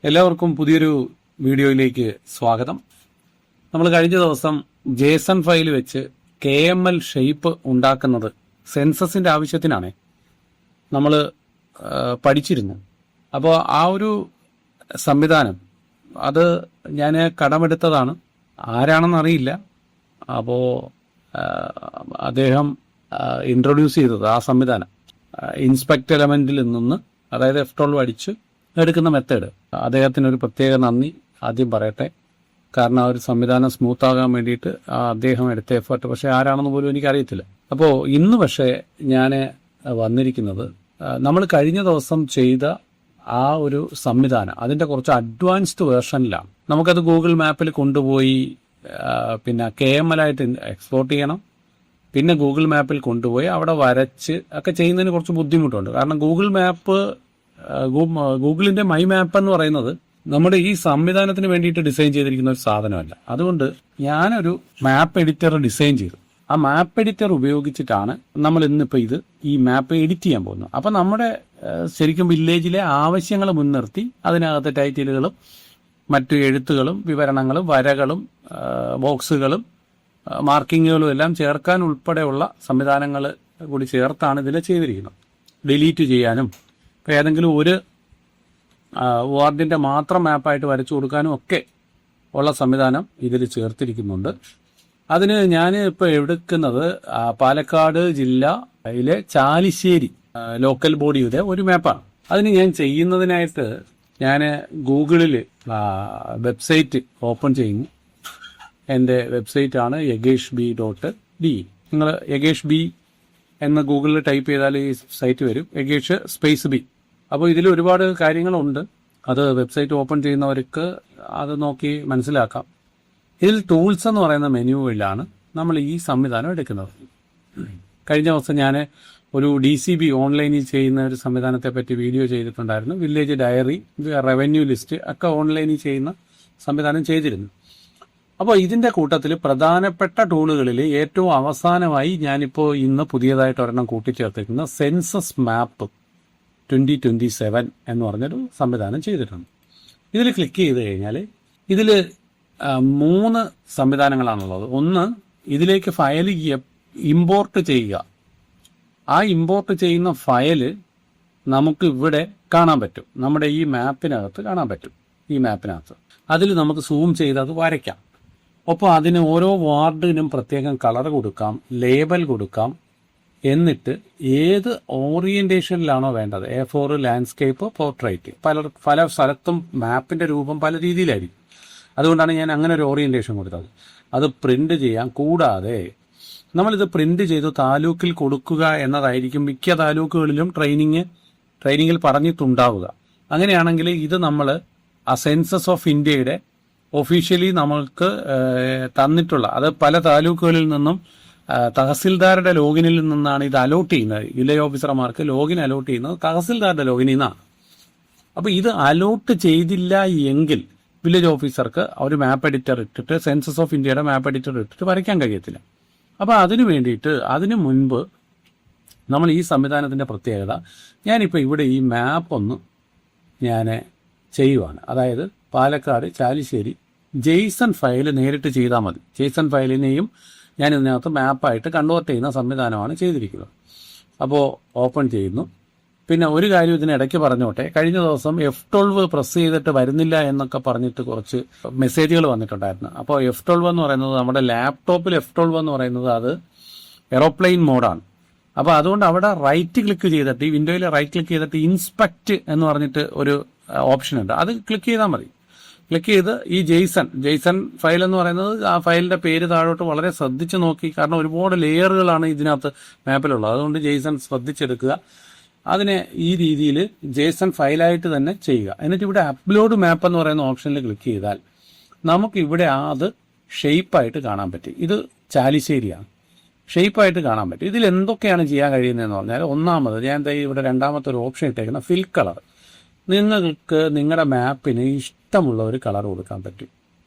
എല്ലാവർക്കും പുതിയൊരു വീഡിയോയിലേക്ക് സ്വാഗതം. നമ്മൾ കഴിഞ്ഞ ദിവസം JSON ഫയൽ വെച്ച് KML ഷേപ്പ് ഉണ്ടാക്കുന്നത് സെൻസസിന്റെ ആവശ്യത്തിനാണ് നമ്മൾ പഠിച്ചിരുന്നു. അപ്പോൾ ആ ഒരു സംവിധാനം അത് ഞാൻ കടമെടുത്തതാണ്. ആരാണെന്ന് അറിയില്ല. അപ്പോൾ അദ്ദേഹം ഇൻട്രൊഡ്യൂസ് ചെയ്തത് ആ സംവിധാനം ഇൻസ്പെക്ട് എലമെന്റിൽ നിന്ന്, അതായത് F12 അടിച്ച് എടുക്കുന്ന മെത്തേഡ്. അദ്ദേഹത്തിന് ഒരു പ്രത്യേക നന്ദി ആദ്യം പറയട്ടെ. കാരണം ആ ഒരു സംവിധാനം സ്മൂത്ത് ആകാൻ വേണ്ടിയിട്ട് അദ്ദേഹം എടുത്ത എഫേർട്ട് പക്ഷേ ആരാണെന്ന് പോലും എനിക്കറിയത്തില്ല. അപ്പോൾ ഇന്ന് പക്ഷേ ഞാൻ വന്നിരിക്കുന്നത് നമ്മൾ കഴിഞ്ഞ ദിവസം ചെയ്ത ആ ഒരു സംവിധാനം അതിൻ്റെ കുറച്ച് അഡ്വാൻസ്ഡ് വേർഷനിലാണ്. നമുക്കത് ഗൂഗിൾ മാപ്പിൽ കൊണ്ടുപോയി പിന്നെ KML ആയിട്ട് എക്സ്പോർട്ട് ചെയ്യണം. പിന്നെ ഗൂഗിൾ മാപ്പിൽ കൊണ്ടുപോയി അവിടെ വരച്ച് ഒക്കെ ചെയ്യുന്നതിന് കുറച്ച് ബുദ്ധിമുട്ടുണ്ട്. കാരണം ഗൂഗിളിന്റെ മൈ മാപ്പ് എന്ന് പറയുന്നത് നമ്മുടെ ഈ സംവിധാനത്തിന് വേണ്ടിയിട്ട് ഡിസൈൻ ചെയ്തിരിക്കുന്ന ഒരു സാധനമല്ല. അതുകൊണ്ട് ഞാനൊരു മാപ്പ് എഡിറ്റർ ഡിസൈൻ ചെയ്തു. ആ മാപ്പ് എഡിറ്റർ ഉപയോഗിച്ചിട്ടാണ് നമ്മൾ ഇന്നിപ്പോൾ ഈ മാപ്പ് എഡിറ്റ് ചെയ്യാൻ പോകുന്നത്. അപ്പം നമ്മുടെ ശരിക്കും വില്ലേജിലെ ആവശ്യങ്ങൾ മുൻനിർത്തി അതിനകത്ത് ടൈറ്റിലുകളും മറ്റു എഴുത്തുകളും വിവരണങ്ങളും വരകളും ബോക്സുകളും മാർക്കിങ്ങുകളും എല്ലാം ചേർക്കാൻ ഉൾപ്പെടെയുള്ള സംവിധാനങ്ങൾ കൂടി ചേർത്താണ് ഇതിൽ ചെയ്തിരിക്കുന്നത്. ഡിലീറ്റ് ചെയ്യാനും ഇപ്പോൾ ഏതെങ്കിലും ഒരു വാർഡിൻ്റെ മാത്രം മാപ്പായിട്ട് വരച്ചു കൊടുക്കാനും ഒക്കെ ഉള്ള സംവിധാനം ഇതിൽ ചേർത്തിരിക്കുന്നുണ്ട്. അതിന് ഞാൻ ഇപ്പോൾ എടുക്കുന്നത് പാലക്കാട് ജില്ലയിലെ ചാലിശ്ശേരി ലോക്കൽ ബോഡിയുടെ ഒരു മാപ്പാണ്. അതിന് ഞാൻ ചെയ്യുന്നതിനായിട്ട് ഞാൻ ഗൂഗിളിൽ വെബ്സൈറ്റ് ഓപ്പൺ ചെയ്യുന്നു. എൻ്റെ വെബ്സൈറ്റാണ് YageshB.de. നിങ്ങൾ YageshB എന്ന് ഗൂഗിളിൽ ടൈപ്പ് ചെയ്താൽ ഈ സൈറ്റ് വരും, YageshB. അപ്പോൾ ഇതിൽ ഒരുപാട് കാര്യങ്ങളുണ്ട്. അത് വെബ്സൈറ്റ് ഓപ്പൺ ചെയ്യുന്നവർക്ക് അത് നോക്കി മനസ്സിലാക്കാം. ഇതിൽ ടൂൾസ് എന്ന് പറയുന്ന മെനുവിലാണ് നമ്മൾ ഈ സംവിധാനം എടുക്കുന്നത്. കഴിഞ്ഞ ദിവസം ഞാൻ ഒരു DCB ഓൺലൈനിൽ ചെയ്യുന്ന ഒരു സംവിധാനത്തെ പറ്റി വീഡിയോ ചെയ്തിട്ടുണ്ടായിരുന്നു. വില്ലേജ് ഡയറി, റവന്യൂ ലിസ്റ്റ് ഒക്കെ ഓൺലൈനിൽ ചെയ്യുന്ന സംവിധാനം ചെയ്തിരുന്നു. അപ്പോൾ ഇതിൻ്റെ കൂട്ടത്തിൽ പ്രധാനപ്പെട്ട ടൂളുകളിൽ ഏറ്റവും അവസാനമായി ഞാനിപ്പോൾ ഇന്ന് പുതിയതായിട്ട് ഒരെണ്ണം കൂട്ടിച്ചേർത്തിരിക്കുന്ന സെൻസസ് മാപ്പ് 2027 എന്ന് പറഞ്ഞൊരു സംവിധാനം ചെയ്തിട്ടുണ്ട്. ഇതിൽ ക്ലിക്ക് ചെയ്ത് കഴിഞ്ഞാൽ ഇതിൽ 3 സംവിധാനങ്ങളാണുള്ളത്. ഒന്ന്, ഇതിലേക്ക് ഫയൽ ഇമ്പോർട്ട് ചെയ്യുക. ആ ഇമ്പോർട്ട് ചെയ്യുന്ന ഫയല് നമുക്ക് ഇവിടെ കാണാൻ പറ്റും. നമ്മുടെ ഈ മാപ്പിനകത്ത് കാണാൻ പറ്റും. ഈ മാപ്പിനകത്ത് അതിൽ നമുക്ക് സൂം ചെയ്ത് അത് വരയ്ക്കാം. ഒപ്പം അതിന് ഓരോ വാർഡിനും പ്രത്യേകം കളർ കൊടുക്കാം, ലേബൽ കൊടുക്കാം. എന്നിട്ട് ഏത് ഓറിയന്റേഷനിലാണോ വേണ്ടത്, A4, ലാൻഡ്സ്കേപ്പ്, പോർട്രേറ്റ്, പല സ്ഥലത്തും മാപ്പിന്റെ രൂപം പല രീതിയിലായിരിക്കും. അതുകൊണ്ടാണ് ഞാൻ അങ്ങനെ ഒരു ഓറിയന്റേഷൻ കൊടുത്തത്. അത് പ്രിന്റ് ചെയ്യാം. കൂടാതെ നമ്മളിത് പ്രിന്റ് ചെയ്ത് താലൂക്കിൽ കൊടുക്കുക എന്നതായിരിക്കും മിക്ക താലൂക്കുകളിലും ട്രെയിനിങ്ങിൽ പറഞ്ഞിട്ടുണ്ടാവുക. അങ്ങനെയാണെങ്കിൽ ഇത് നമ്മൾ ആ സെൻസസ് ഓഫ് ഇന്ത്യയുടെ ഒഫീഷ്യലി നമ്മൾക്ക് തന്നിട്ടുള്ള, അത് പല താലൂക്കുകളിൽ നിന്നും തഹസിൽദാരുടെ ലോഗിനിൽ നിന്നാണ് ഇത് അലോട്ട് ചെയ്യുന്നത്. വില്ലേജ് ഓഫീസർമാർക്ക് ലോഗിൻ അലോട്ട് ചെയ്യുന്നത് തഹസിൽദാരുടെ ലോഗിനിൽ നിന്നാണ്. അപ്പോൾ ഇത് അലോട്ട് ചെയ്തില്ല എങ്കിൽ വില്ലേജ് ഓഫീസർക്ക് ഒരു മാപ്പ് എഡിറ്റർ ഇട്ടിട്ട്, സെൻസസ് ഓഫ് ഇന്ത്യയുടെ മാപ്പ് എഡിറ്റർ ഇട്ടിട്ട് വരയ്ക്കാൻ കഴിയത്തില്ല. അപ്പോൾ അതിനു വേണ്ടിയിട്ട് അതിനു മുൻപ് നമ്മൾ ഈ സംവിധാനത്തിൻ്റെ പ്രത്യേകത, ഞാനിപ്പോൾ ഇവിടെ ഈ മാപ്പ് ഒന്ന് ഞാൻ ചെയ്യുവാണ്. അതായത് പാലക്കാട് ചാലിശ്ശേരി JSON ഫയൽ നേരിട്ട് ചെയ്താൽ മതി. JSON ഫയലിനെയും ഞാൻ ഇതിനകത്ത് മാപ്പായിട്ട് കൺവേർട്ട് ചെയ്യുന്ന സംവിധാനമാണ് ചെയ്തിരിക്കുന്നത്. അപ്പോൾ ഓപ്പൺ ചെയ്യുന്നു. പിന്നെ ഒരു കാര്യം ഇതിനിടയ്ക്ക് പറഞ്ഞോട്ടെ, കഴിഞ്ഞ ദിവസം F12 പ്രസ് ചെയ്തിട്ട് വരുന്നില്ല എന്നൊക്കെ പറഞ്ഞിട്ട് കുറച്ച് മെസ്സേജുകൾ വന്നിട്ടുണ്ടായിരുന്നു. അപ്പോൾ F12 എന്ന് പറയുന്നത് നമ്മുടെ ലാപ്ടോപ്പിൽ F12 എന്ന് പറയുന്നത് അത് എറോപ്ലെയിൻ മോഡാണ്. അപ്പോൾ അതുകൊണ്ട് അവിടെ റൈറ്റ് ക്ലിക്ക് ചെയ്തിട്ട്, ഈ വിൻഡോയിൽ റൈറ്റ് ക്ലിക്ക് ചെയ്തിട്ട് ഇൻസ്പെക്ട് എന്ന് പറഞ്ഞിട്ട് ഒരു ഓപ്ഷൻ ഉണ്ട്. അത് ക്ലിക്ക് ചെയ്താൽ മതി. ക്ലിക്ക് ചെയ്ത് ഈ JSON ഫയൽ എന്ന് പറയുന്നത്, ആ ഫയലിന്റെ പേര് താഴോട്ട് വളരെ ശ്രദ്ധിച്ച് നോക്കി. കാരണം ഒരുപാട് ലെയറുകളാണ് ഇതിനകത്ത് മാപ്പിലുള്ളത്. അതുകൊണ്ട് JSON ശ്രദ്ധിച്ചെടുക്കുക. അതിനെ ഈ രീതിയിൽ JSON ഫയലായിട്ട് തന്നെ ചെയ്യുക. എന്നിട്ട് ഇവിടെ അപ്ലോഡ് മാപ്പ് എന്ന് പറയുന്ന ഓപ്ഷനിൽ ക്ലിക്ക് ചെയ്താൽ നമുക്ക് ഇവിടെ അത് ഷേപ്പായിട്ട് കാണാൻ പറ്റും. ഇത് ചാലിശ്ശേരിയാണ്, ഷേപ്പായിട്ട് കാണാൻ പറ്റും. ഇതിൽ എന്തൊക്കെയാണ് ചെയ്യാൻ കഴിയുന്നതെന്ന് പറഞ്ഞാൽ, ഒന്നാമത് ഞാൻ ഇവിടെ രണ്ടാമത്തെ ഒരു ഓപ്ഷൻ ഇട്ടേക്കുന്ന ഫിൽ കളർ. നിങ്ങൾക്ക് നിങ്ങളുടെ മാപ്പിന് ഇഷ്ടമുള്ള ഒരു കളർ കൊടുക്കാൻ പറ്റും.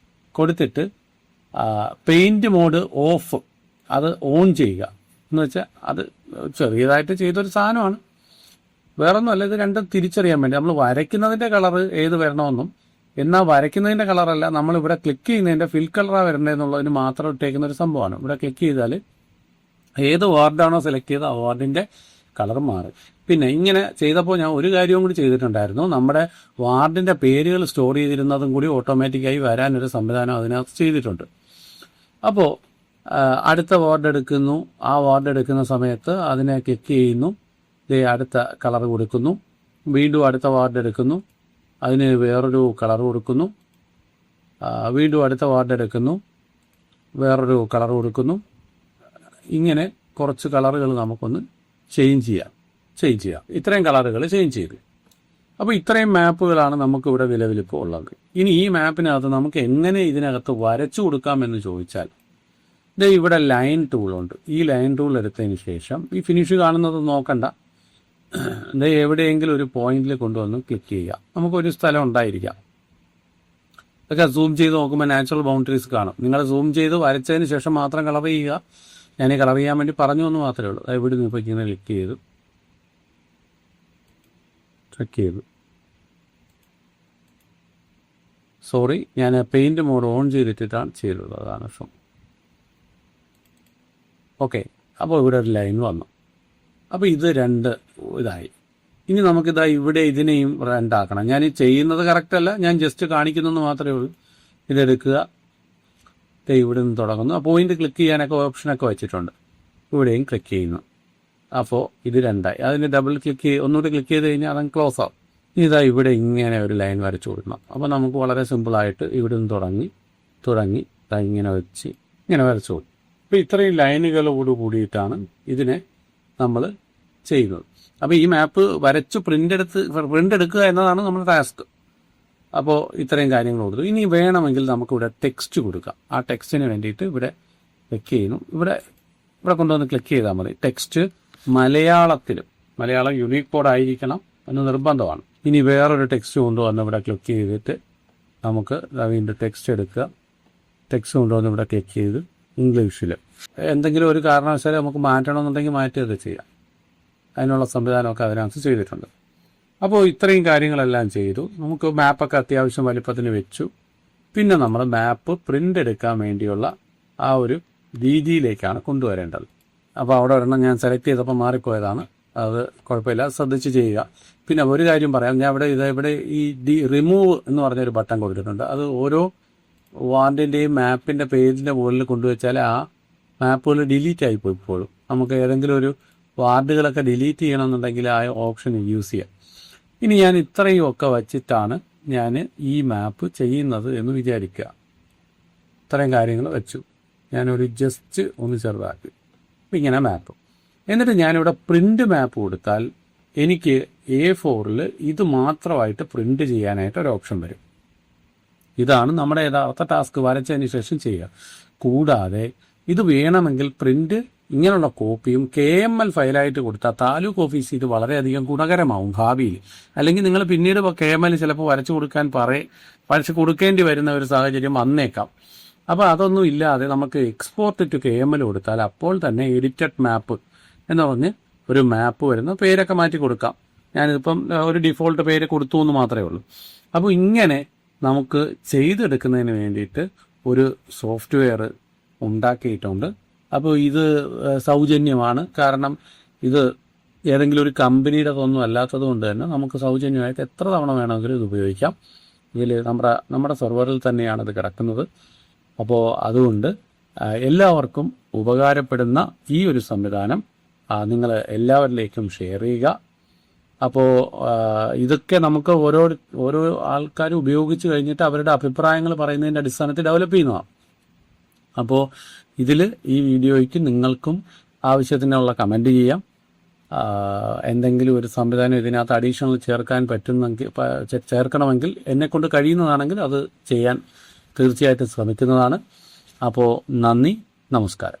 കൊടുത്തിട്ട് പെയിന്റ് മോഡ് ഓഫ് അത് ഓൺ ചെയ്യുക. എന്ന് വെച്ചാൽ അത് ചെറിയതായിട്ട് ചെയ്തൊരു സാധനമാണ്. വേറൊന്നുമല്ല, ഇത് രണ്ടും തിരിച്ചറിയാൻ വേണ്ടി നമ്മൾ വരയ്ക്കുന്നതിൻ്റെ കളർ ഏത് വരണമെന്നും എന്നാൽ വരയ്ക്കുന്നതിൻ്റെ കളറല്ല, നമ്മളിവിടെ ക്ലിക്ക് ചെയ്യുന്നതിൻ്റെ ഫിൽ കളറാണ് വരേണ്ടതെന്നുള്ളതിന് മാത്രം ഇട്ടേക്കുന്ന ഒരു സംഭവമാണ്. ഇവിടെ ക്ലിക്ക് ചെയ്താൽ ഏത് വാർഡാണോ സെലക്ട് ചെയ്ത് ആ വാർഡിൻ്റെ കളർ മാറും. പിന്നെ ഇങ്ങനെ ചെയ്തപ്പോൾ ഞാൻ ഒരു കാര്യവും കൂടി ചെയ്തിട്ടുണ്ടായിരുന്നു. നമ്മുടെ വാർഡിൻ്റെ പേരുകൾ സ്റ്റോർ ചെയ്തിരുന്നതും കൂടി ഓട്ടോമാറ്റിക്കായി വരാനൊരു സംവിധാനം അതിനകത്ത് ചെയ്തിട്ടുണ്ട്. അപ്പോൾ അടുത്ത വാർഡ് എടുക്കുന്നു, ആ വാർഡ് എടുക്കുന്ന സമയത്ത് അതിനെ ക്ലിക്ക് ചെയ്യുന്നു, അടുത്ത കളർ കൊടുക്കുന്നു, വീണ്ടും അടുത്ത വാർഡ് എടുക്കുന്നു, അതിന് വേറൊരു കളർ കൊടുക്കുന്നു, വീണ്ടും അടുത്ത വാർഡ് എടുക്കുന്നു, വേറൊരു കളർ കൊടുക്കുന്നു. ഇങ്ങനെ കുറച്ച് കളറുകൾ നമുക്കൊന്ന് ചേഞ്ച് ചെയ്യാം. ഇത്രയും കളറുകൾ ചേഞ്ച് ചെയ്തു. അപ്പോൾ ഇത്രയും മാപ്പുകളാണ് നമുക്കിവിടെ നിലവിലിപ്പോൾ ഉള്ളത്. ഇനി ഈ മാപ്പിനകത്ത് നമുക്ക് എങ്ങനെ ഇതിനകത്ത് വരച്ചു കൊടുക്കാമെന്ന് ചോദിച്ചാൽ, ഇവിടെ ലൈൻ ടൂളുണ്ട്. ഈ ലൈൻ ടൂൾ എടുത്തതിന് ശേഷം ഈ ഫിനിഷ് കാണുന്നത് നോക്കണ്ട, എവിടെയെങ്കിലും ഒരു പോയിന്റിൽ കൊണ്ടുവന്ന് ക്ലിക്ക് ചെയ്യുക. നമുക്കൊരു സ്ഥലം ഉണ്ടായിരിക്കാം, ഇതൊക്കെ സൂം ചെയ്ത് നോക്കുമ്പോൾ നാച്ചുറൽ ബൗണ്ടറീസ് കാണും. നിങ്ങൾ സൂം ചെയ്ത് വരച്ചതിന് ശേഷം മാത്രം കളർ ചെയ്യുക. ഞാൻ കളർ ചെയ്യാൻ വേണ്ടി പറഞ്ഞു എന്ന് മാത്രമേ ഉള്ളൂ. ഇവിടെ നിന്ന് ഇപ്പോൾ ഇങ്ങനെ ക്ലിക്ക് ചെയ്തു, സോറി, ഞാൻ പെയിൻറ് മോഡ് ഓൺ ചെയ്തിട്ടാണ് ചെയ്തത്, അതാണ് പ്രശ്നം. ഓക്കെ, അപ്പോൾ ഇവിടെ ഒരു ലൈൻ വന്നു. അപ്പോൾ ഇത് രണ്ട് ഇതായി. ഇനി നമുക്കിതാ ഇവിടെ ഇതിനെയും രണ്ടാക്കണം. ഞാൻ ചെയ്യുന്നത് കറക്റ്റല്ല, ഞാൻ ജസ്റ്റ് കാണിക്കുന്നെന്ന് മാത്രമേ ഉള്ളൂ. ഇതെടുക്കുക, ഇവിടെ നിന്ന് തുടങ്ങുന്നു. ആ പോയിന്റ് ക്ലിക്ക് ചെയ്യാനൊക്കെ ഓപ്ഷനൊക്കെ വെച്ചിട്ടുണ്ട്. ഇവിടെയും ക്ലിക്ക് ചെയ്യുന്നു. അപ്പോൾ ഇത് രണ്ടായി. അതിന് ഡബിൾ ക്ലിക്ക് ഒന്നുകൂടി ക്ലിക്ക് ചെയ്ത് കഴിഞ്ഞാൽ അതങ്ങ് ക്ലോസ് ആവും. ഇതാ ഇവിടെ ഇങ്ങനെ ഒരു ലൈൻ വരച്ചു കൊടുക്കണം. അപ്പോൾ നമുക്ക് വളരെ സിമ്പിളായിട്ട് ഇവിടെ നിന്ന് തുടങ്ങി ഇങ്ങനെ വെച്ച് ഇങ്ങനെ വരച്ചു കൊടുക്കും. അപ്പോൾ ഇത്രയും ലൈനുകളോട് കൂടിയിട്ടാണ് ഇതിനെ നമ്മൾ ചെയ്യുന്നത്. അപ്പോൾ ഈ മാപ്പ് വരച്ച് പ്രിൻ്റ് എടുക്കുക എന്നതാണ് നമ്മുടെ ടാസ്ക്. അപ്പോൾ ഇത്രയും കാര്യങ്ങൾ കൊടുത്തു. ഇനി വേണമെങ്കിൽ നമുക്കിവിടെ ടെക്സ്റ്റ് കൊടുക്കാം. ആ ടെക്സ്റ്റിന് വേണ്ടിയിട്ട് ഇവിടെ ക്ലിക്ക് ചെയ്യുന്നു. ഇവിടെ കൊണ്ടുവന്ന് ക്ലിക്ക് ചെയ്താൽ മതി. ടെക്സ്റ്റ് മലയാളം യൂണിക് കോഡ് ആയിരിക്കണം എന്ന് നിർബന്ധമാണ്. ഇനി വേറൊരു ടെക്സ്റ്റ് കൊണ്ടുവന്ന് ഇവിടെ ക്ലിക്ക് ചെയ്തിട്ട് നമുക്ക് വീണ്ടും ടെക്സ്റ്റ് എടുക്കുക. ടെക്സ്റ്റ് കൊണ്ടുവന്ന് ഇവിടെ ക്ലിക്ക് ചെയ്ത് ഇംഗ്ലീഷിൽ എന്തെങ്കിലും ഒരു കാരണവശാലും നമുക്ക് മാറ്റണമെന്നുണ്ടെങ്കിൽ മാറ്റുകയൊക്കെ ചെയ്യാം. അതിനുള്ള സംവിധാനമൊക്കെ അതിനകത്ത് ചെയ്തിട്ടുണ്ട്. അപ്പോൾ ഇത്രയും കാര്യങ്ങളെല്ലാം ചെയ്തു. നമുക്ക് മാപ്പൊക്കെ അത്യാവശ്യം വലിപ്പത്തിന് വെച്ചു. പിന്നെ നമ്മൾ മാപ്പ് പ്രിൻ്റ് എടുക്കാൻ വേണ്ടിയുള്ള ആ ഒരു രീതിയിലേക്കാണ് കൊണ്ടുവരേണ്ടത്. അപ്പോൾ അവിടെ ഒരെണ്ണം ഞാൻ സെലക്ട് ചെയ്തപ്പോൾ മാറിപ്പോയതാണ്, അത് കുഴപ്പമില്ല, ശ്രദ്ധിച്ച് ചെയ്യുക. പിന്നെ ഒരു കാര്യം പറയാം, ഞാൻ ഇവിടെ ഈ റിമൂവ് എന്ന് പറഞ്ഞൊരു ബട്ടൺ കൊടുത്തിട്ടുണ്ട്. അത് ഓരോ വാർഡിൻ്റെയും മാപ്പിൻ്റെ പേജിൻ്റെ മുകളിൽ കൊണ്ടുവച്ചാൽ ആ മാപ്പുകൾ ഡിലീറ്റ് ആയിപ്പോയി. ഇപ്പോഴും നമുക്ക് ഏതെങ്കിലും ഒരു വാർഡുകളൊക്കെ ഡിലീറ്റ് ചെയ്യണമെന്നുണ്ടെങ്കിൽ ആ ഓപ്ഷൻ യൂസ് ചെയ്യാം. ഇനി ഞാൻ ഇത്രയും ഒക്കെ വച്ചിട്ടാണ് ഞാൻ ഈ മാപ്പ് ചെയ്യുന്നത് എന്ന് വിചാരിക്കുക. ഇത്രയും കാര്യങ്ങൾ വെച്ചു, ഞാനൊരു ജസ്റ്റ് ഒന്ന് ചെറുതാക്കി ഇങ്ങനെ മാപ്പ്. എന്നിട്ട് ഞാനിവിടെ പ്രിൻ്റ് മാപ്പ് കൊടുത്താൽ എനിക്ക് A4-ൽ ഇത് മാത്രമായിട്ട് പ്രിൻ്റ് ചെയ്യാനായിട്ട് ഒരു ഓപ്ഷൻ വരും. ഇതാണ് നമ്മുടെ യഥാർത്ഥ ടാസ്ക്, വരച്ചതിന് ശേഷം ചെയ്യുക. കൂടാതെ ഇത് വേണമെങ്കിൽ പ്രിൻ്റ് ഇങ്ങനെയുള്ള കോപ്പിയും KML ഫയലായിട്ട് കൊടുത്താൽ താലൂക്ക് ഓഫീസ് ഇത് വളരെയധികം ഗുണകരമാവും ഭാവിയിൽ. അല്ലെങ്കിൽ നിങ്ങൾ പിന്നീട് KML ചിലപ്പോൾ വരച്ചു കൊടുക്കേണ്ടി വരുന്ന ഒരു സാഹചര്യം വന്നേക്കാം. അപ്പോൾ അതൊന്നും ഇല്ലാതെ നമുക്ക് എക്സ്പോർട്ട് ടു KML കൊടുത്താൽ അപ്പോൾ തന്നെ എഡിറ്റഡ് മാപ്പ് എന്ന് പറഞ്ഞ് ഒരു മാപ്പ് വരുന്ന പേരൊക്കെ മാറ്റി കൊടുക്കാം. ഞാനിപ്പം ഒരു ഡിഫോൾട്ട് പേര് കൊടുത്തു എന്ന് മാത്രമേ ഉള്ളൂ. അപ്പോൾ ഇങ്ങനെ നമുക്ക് ചെയ്തെടുക്കുന്നതിന് വേണ്ടിയിട്ട് ഒരു സോഫ്റ്റ്വെയർ ഉണ്ടാക്കിയിട്ടുണ്ട്. അപ്പോൾ ഇത് സൗജന്യമാണ്. കാരണം ഇത് ഏതെങ്കിലും ഒരു കമ്പനിയുടെ ഒന്നും അല്ലാത്തത് കൊണ്ട് തന്നെ നമുക്ക് സൗജന്യമായിട്ട് എത്ര തവണ വേണമെങ്കിലും ഇത് ഉപയോഗിക്കാം. ഇതിൽ നമ്മുടെ സെർവറിൽ തന്നെയാണ് ഇത് കിടക്കുന്നത്. അപ്പോൾ അതുകൊണ്ട് എല്ലാവർക്കും ഉപകാരപ്പെടുന്ന ഈ ഒരു സംവിധാനം നിങ്ങൾ എല്ലാവരിലേക്കും ഷെയർ ചെയ്യുക. അപ്പോൾ ഇതൊക്കെ നമുക്ക് ഓരോ ആൾക്കാരും ഉപയോഗിച്ച് കഴിഞ്ഞിട്ട് അവരുടെ അഭിപ്രായങ്ങൾ പറയുന്നതിൻ്റെ അടിസ്ഥാനത്തിൽ ഡെവലപ്പ് ചെയ്യുന്നതാണ്. അപ്പോൾ ഈ വീഡിയോയ്ക്ക് നിങ്ങൾക്കും ആവശ്യത്തിനുള്ള കമൻറ്റ് ചെയ്യാം. എന്തെങ്കിലും ഒരു സംവിധാനം ഇതിനകത്ത് അഡീഷണൽ ചേർക്കണമെങ്കിൽ എന്നെക്കൊണ്ട് കഴിയുന്നതാണെങ്കിൽ അത് ചെയ്യാൻ തീർച്ചയായിട്ടും ശ്രമിക്കുന്നതാണ്. അപ്പോൾ നന്ദി, നമസ്കാരം.